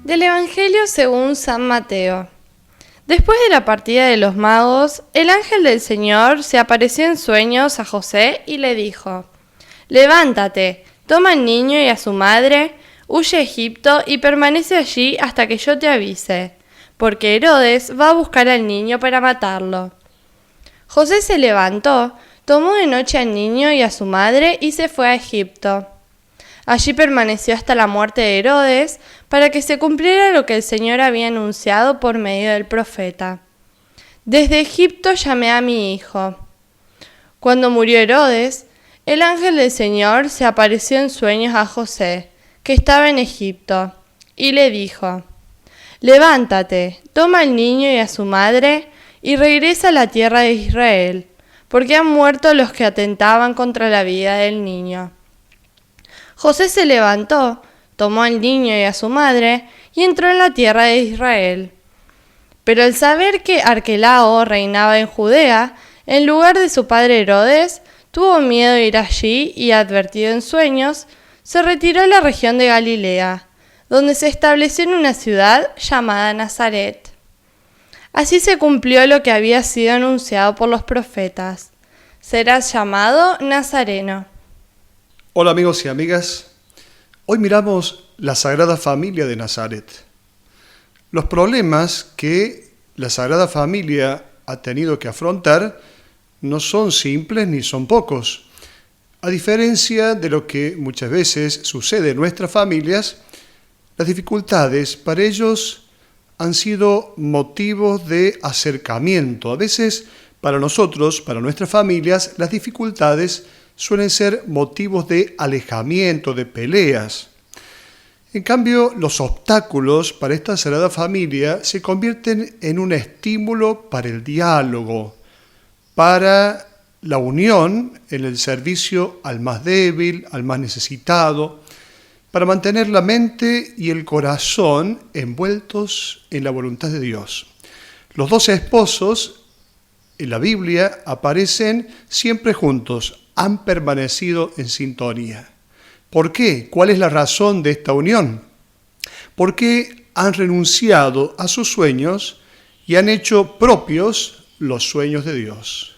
Del Evangelio según San Mateo. Después de la partida de los magos, el ángel del Señor se apareció en sueños a José y le dijo: «Levántate, toma al niño y a su madre, huye a Egipto y permanece allí hasta que yo te avise, porque Herodes va a buscar al niño para matarlo». José se levantó, tomó de noche al niño y a su madre y se fue a Egipto. Allí permaneció hasta la muerte de Herodes, para que se cumpliera lo que el Señor había anunciado por medio del profeta: «Desde Egipto llamé a mi hijo». Cuando murió Herodes, el ángel del Señor se apareció en sueños a José, que estaba en Egipto, y le dijo: «Levántate, toma al niño y a su madre, y regresa a la tierra de Israel, porque han muerto los que atentaban contra la vida del niño». José se levantó, tomó al niño y a su madre, y entró en la tierra de Israel. Pero al saber que Arquelao reinaba en Judea, en lugar de su padre Herodes, tuvo miedo de ir allí y, advertido en sueños, se retiró a la región de Galilea, donde se estableció en una ciudad llamada Nazaret. Así se cumplió lo que había sido anunciado por los profetas: «Serás llamado Nazareno». Hola amigos y amigas, hoy miramos la Sagrada Familia de Nazaret. Los problemas que la Sagrada Familia ha tenido que afrontar no son simples ni son pocos. A diferencia de lo que muchas veces sucede en nuestras familias, las dificultades para ellos han sido motivos de acercamiento. A veces para nosotros, para nuestras familias, las dificultades suelen ser motivos de alejamiento, de peleas. En cambio, los obstáculos para esta Sagrada Familia se convierten en un estímulo para el diálogo, para la unión en el servicio al más débil, al más necesitado, para mantener la mente y el corazón envueltos en la voluntad de Dios. Los dos esposos en la Biblia aparecen siempre juntos, han permanecido en sintonía. ¿Por qué? ¿Cuál es la razón de esta unión? Porque han renunciado a sus sueños y han hecho propios los sueños de Dios.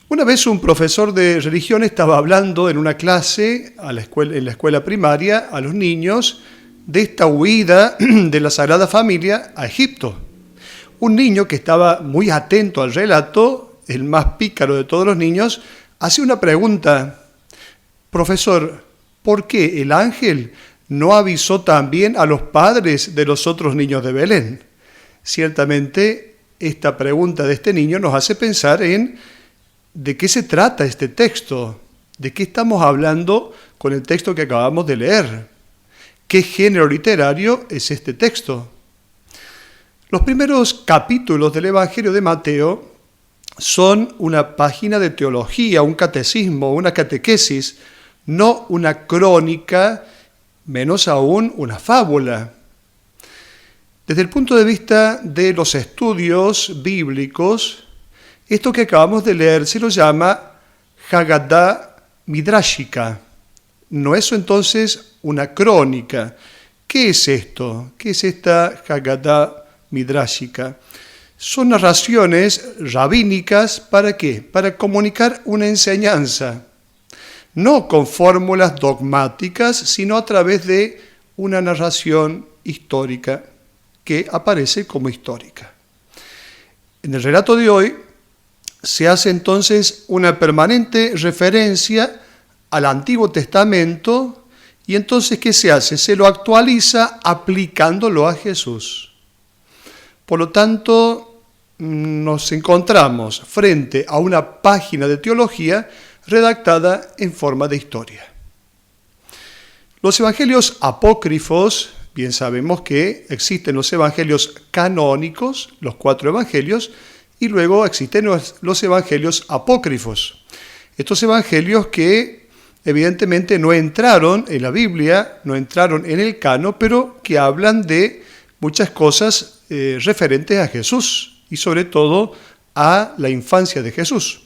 Una vez un profesor de religión estaba hablando en una clase en la escuela primaria a los niños de esta huida de la Sagrada Familia a Egipto. Un niño que estaba muy atento al relato, el más pícaro de todos los niños, hace una pregunta: «Profesor, ¿por qué el ángel no avisó también a los padres de los otros niños de Belén?». Ciertamente, esta pregunta de este niño nos hace pensar en ¿de qué se trata este texto? ¿De qué estamos hablando con el texto que acabamos de leer? ¿Qué género literario es este texto? Los primeros capítulos del Evangelio de Mateo son una página de teología, un catecismo, una catequesis, no una crónica, menos aún una fábula. Desde el punto de vista de los estudios bíblicos, esto que acabamos de leer se lo llama Haggadah Midrashica. No es entonces una crónica. ¿Qué es esto? ¿Qué es esta Haggadah Midrashica? Son narraciones rabínicas, ¿para qué? Para comunicar una enseñanza, no con fórmulas dogmáticas, sino a través de una narración histórica que aparece como histórica. En el relato de hoy se hace entonces una permanente referencia al Antiguo Testamento y entonces ¿qué se hace? Se lo actualiza aplicándolo a Jesús. Por lo tanto, nos encontramos frente a una página de teología redactada en forma de historia. Los evangelios apócrifos, bien sabemos que existen los evangelios canónicos, los 4 evangelios, y luego existen los evangelios apócrifos. Estos evangelios que evidentemente no entraron en la Biblia, no entraron en el canon, pero que hablan de muchas cosas referentes a Jesús y sobre todo a la infancia de Jesús.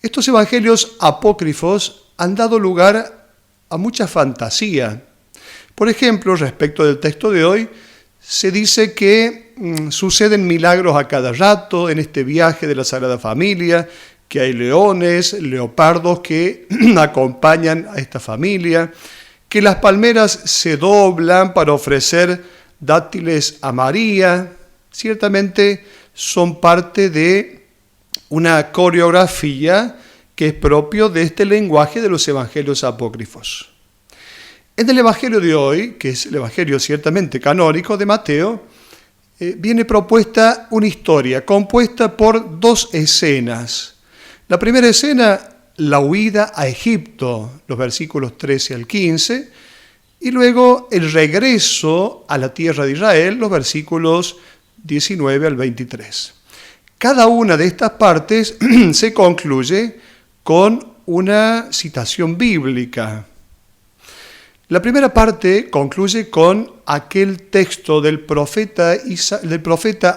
Estos evangelios apócrifos han dado lugar a mucha fantasía, Por ejemplo, respecto del texto de hoy, se dice que suceden milagros a cada rato en este viaje de la Sagrada Familia, que hay leones, leopardos que acompañan a esta familia, que las palmeras se doblan para ofrecer dátiles a María. Ciertamente son parte de una coreografía que es propio de este lenguaje de los evangelios apócrifos. En el evangelio de hoy, que es el evangelio ciertamente canónico de Mateo, viene propuesta una historia compuesta por dos escenas. La primera escena, la huida a Egipto, los versículos 13 al 15, y luego el regreso a la tierra de Israel, los versículos 19 al 23. Cada una de estas partes se concluye con una citación bíblica. La primera parte concluye con aquel texto del profeta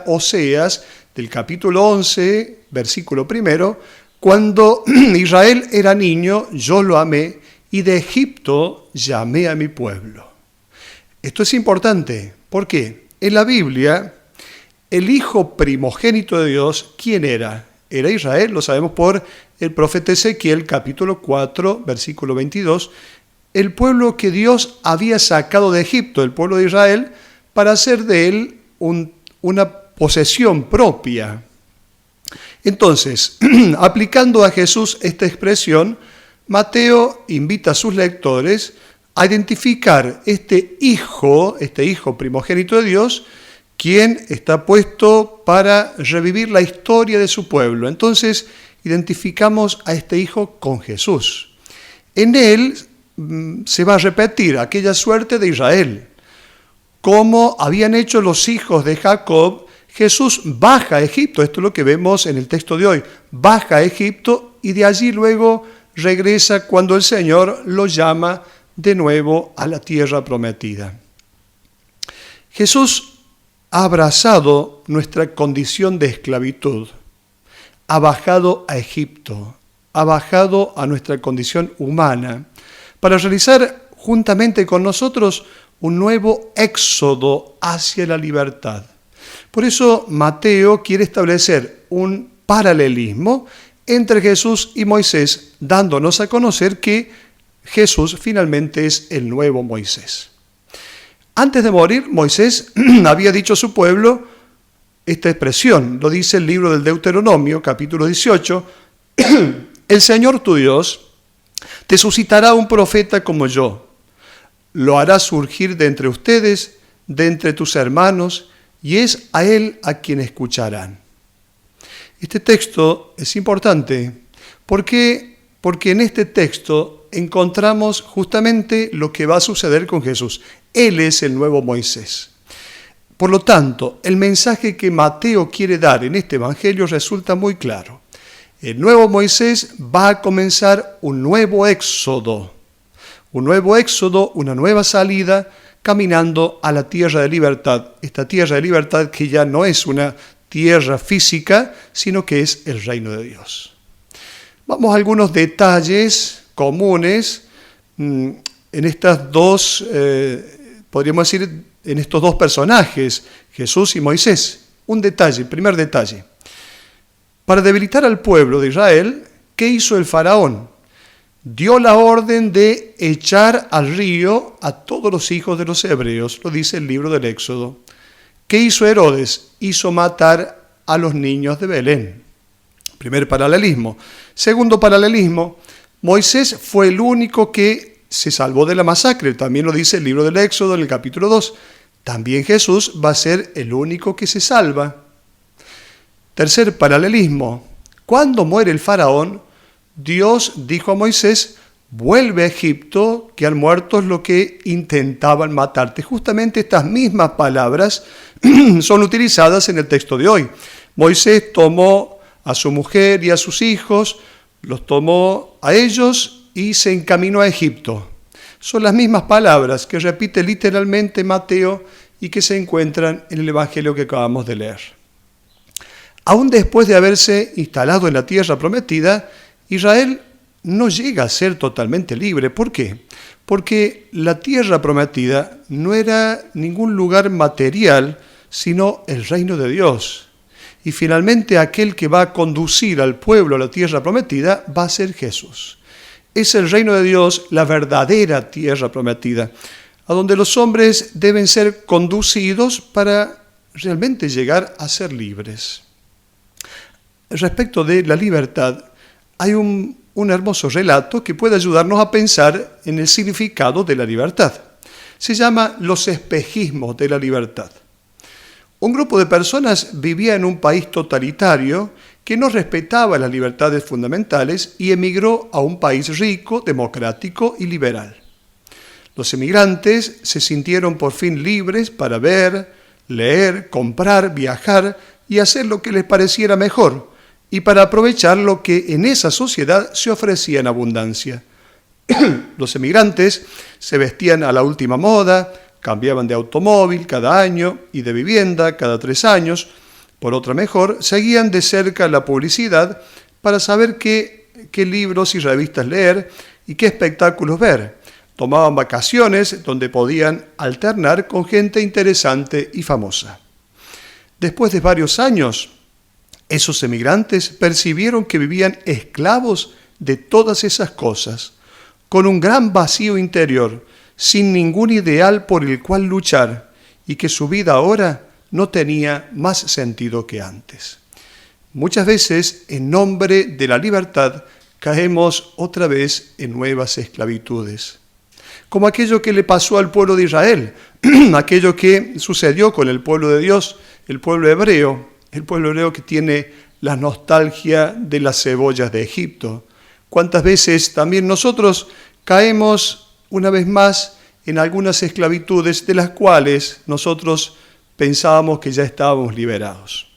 Oseas, del capítulo 11, versículo 1, cuando Israel era niño, yo lo amé, y de Egipto llamé a mi pueblo. Esto es importante, porque en la Biblia, el hijo primogénito de Dios, ¿quién era? Era Israel, lo sabemos por el profeta Ezequiel, capítulo 4, versículo 22, el pueblo que Dios había sacado de Egipto, el pueblo de Israel, para hacer de él una posesión propia. Entonces, aplicando a Jesús esta expresión, Mateo invita a sus lectores a identificar este hijo primogénito de Dios, quien está puesto para revivir la historia de su pueblo. Entonces, identificamos a este hijo con Jesús. En él se va a repetir aquella suerte de Israel. Como habían hecho los hijos de Jacob, Jesús baja a Egipto, esto es lo que vemos en el texto de hoy, baja a Egipto y de allí luego regresa cuando el Señor lo llama de nuevo a la tierra prometida. Jesús ha abrazado nuestra condición de esclavitud, ha bajado a Egipto, ha bajado a nuestra condición humana para realizar juntamente con nosotros un nuevo éxodo hacia la libertad. Por eso Mateo quiere establecer un paralelismo entre Jesús y Moisés, dándonos a conocer que Jesús finalmente es el nuevo Moisés. Antes de morir, Moisés había dicho a su pueblo esta expresión, lo dice el libro del Deuteronomio, capítulo 18, el Señor tu Dios te suscitará un profeta como yo, lo hará surgir de entre ustedes, de entre tus hermanos, y es a él a quien escucharán. Este texto es importante porque en este texto encontramos justamente lo que va a suceder con Jesús. Él es el nuevo Moisés. Por lo tanto, el mensaje que Mateo quiere dar en este evangelio resulta muy claro. El nuevo Moisés va a comenzar un nuevo éxodo, una nueva salida, caminando a la tierra de libertad. Esta tierra de libertad que ya no es una tierra física, sino que es el reino de Dios. Vamos a algunos detalles comunes en estas dos, podríamos decir, en estos dos personajes, Jesús y Moisés. Un detalle, primer detalle. Para debilitar al pueblo de Israel, ¿qué hizo el faraón? Dio la orden de echar al río a todos los hijos de los hebreos, lo dice el libro del Éxodo. ¿Qué hizo Herodes? Hizo matar a los niños de Belén. Primer paralelismo. Segundo paralelismo, Moisés fue el único que se salvó de la masacre, también lo dice el libro del Éxodo en el capítulo 2. También Jesús va a ser el único que se salva. Tercer paralelismo, cuando muere el faraón, Dios dijo a Moisés, vuelve a Egipto, que han muerto los que intentaban matarte. Justamente estas mismas palabras son utilizadas en el texto de hoy. Moisés tomó a su mujer y a sus hijos, los tomó a ellos y se encaminó a Egipto. Son las mismas palabras que repite literalmente Mateo y que se encuentran en el evangelio que acabamos de leer. Aún después de haberse instalado en la tierra prometida, Israel no llega a ser totalmente libre. ¿Por qué? Porque la tierra prometida no era ningún lugar material, sino el reino de Dios. Y finalmente aquel que va a conducir al pueblo a la tierra prometida va a ser Jesús. Es el reino de Dios, la verdadera tierra prometida, a donde los hombres deben ser conducidos para realmente llegar a ser libres. Respecto de la libertad, hay un hermoso relato que puede ayudarnos a pensar en el significado de la libertad. Se llama Los espejismos de la libertad. Un grupo de personas vivía en un país totalitario que no respetaba las libertades fundamentales y emigró a un país rico, democrático y liberal. Los emigrantes se sintieron por fin libres para ver, leer, comprar, viajar y hacer lo que les pareciera mejor, y para aprovechar lo que en esa sociedad se ofrecía en abundancia. Los emigrantes se vestían a la última moda, cambiaban de automóvil cada año y de vivienda cada 3 años. Por otra mejor, seguían de cerca la publicidad para saber qué libros y revistas leer y qué espectáculos ver. Tomaban vacaciones donde podían alternar con gente interesante y famosa. Después de varios años, esos emigrantes percibieron que vivían esclavos de todas esas cosas, con un gran vacío interior, sin ningún ideal por el cual luchar, y que su vida ahora no tenía más sentido que antes. Muchas veces, en nombre de la libertad, caemos otra vez en nuevas esclavitudes. Como aquello que le pasó al pueblo de Israel, aquello que sucedió con el pueblo de Dios, el pueblo hebreo que tiene la nostalgia de las cebollas de Egipto. ¿Cuántas veces también nosotros caemos una vez más en algunas esclavitudes de las cuales nosotros pensábamos que ya estábamos liberados?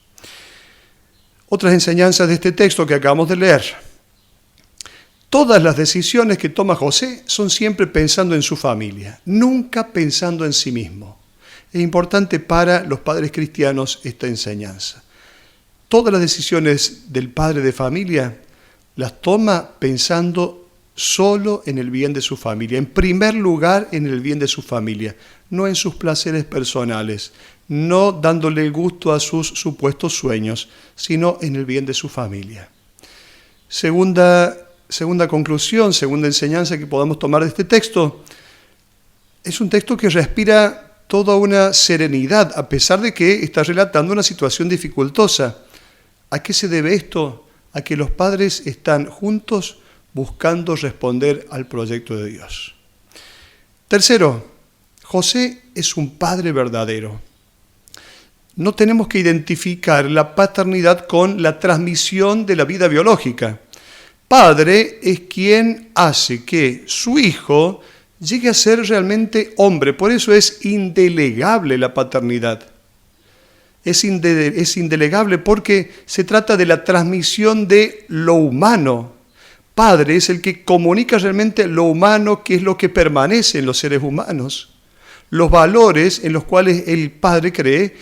Otras enseñanzas de este texto que acabamos de leer. Todas las decisiones que toma José son siempre pensando en su familia, nunca pensando en sí mismo. Es importante para los padres cristianos esta enseñanza. Todas las decisiones del padre de familia las toma pensando solo en el bien de su familia, en primer lugar en el bien de su familia, no en sus placeres personales, no dándole el gusto a sus supuestos sueños, sino en el bien de su familia. Segunda conclusión, segunda enseñanza que podamos tomar de este texto, es un texto que respira toda una serenidad, a pesar de que está relatando una situación dificultosa. ¿A qué se debe esto? A que los padres están juntos buscando responder al proyecto de Dios. Tercero, José es un padre verdadero. No tenemos que identificar la paternidad con la transmisión de la vida biológica. Padre es quien hace que su hijo llegue a ser realmente hombre. Por eso es indelegable la paternidad. Es indelegable porque se trata de la transmisión de lo humano. Padre es el que comunica realmente lo humano, que es lo que permanece en los seres humanos. Los valores en los cuales el padre cree,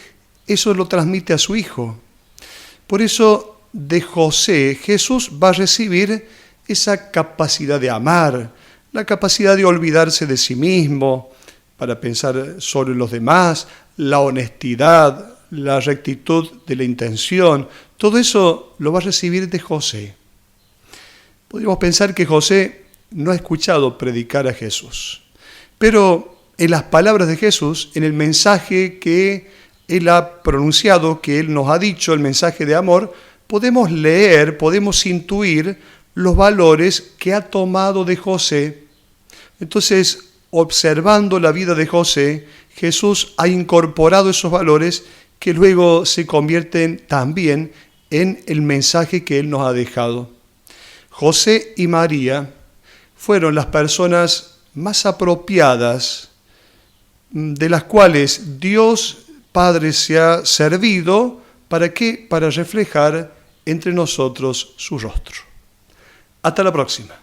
eso lo transmite a su hijo. Por eso de José, Jesús va a recibir esa capacidad de amar, la capacidad de olvidarse de sí mismo para pensar solo en los demás, la honestidad, la rectitud de la intención. Todo eso lo va a recibir de José. Podríamos pensar que José no ha escuchado predicar a Jesús, pero en las palabras de Jesús, en el mensaje que Él ha pronunciado, que Él nos ha dicho, el mensaje de amor, podemos leer, podemos intuir los valores que ha tomado de José. Entonces, observando la vida de José, Jesús ha incorporado esos valores que luego se convierten también en el mensaje que Él nos ha dejado. José y María fueron las personas más apropiadas de las cuales Dios Padre se ha servido. ¿Para qué? Para reflejar entre nosotros su rostro. Hasta la próxima.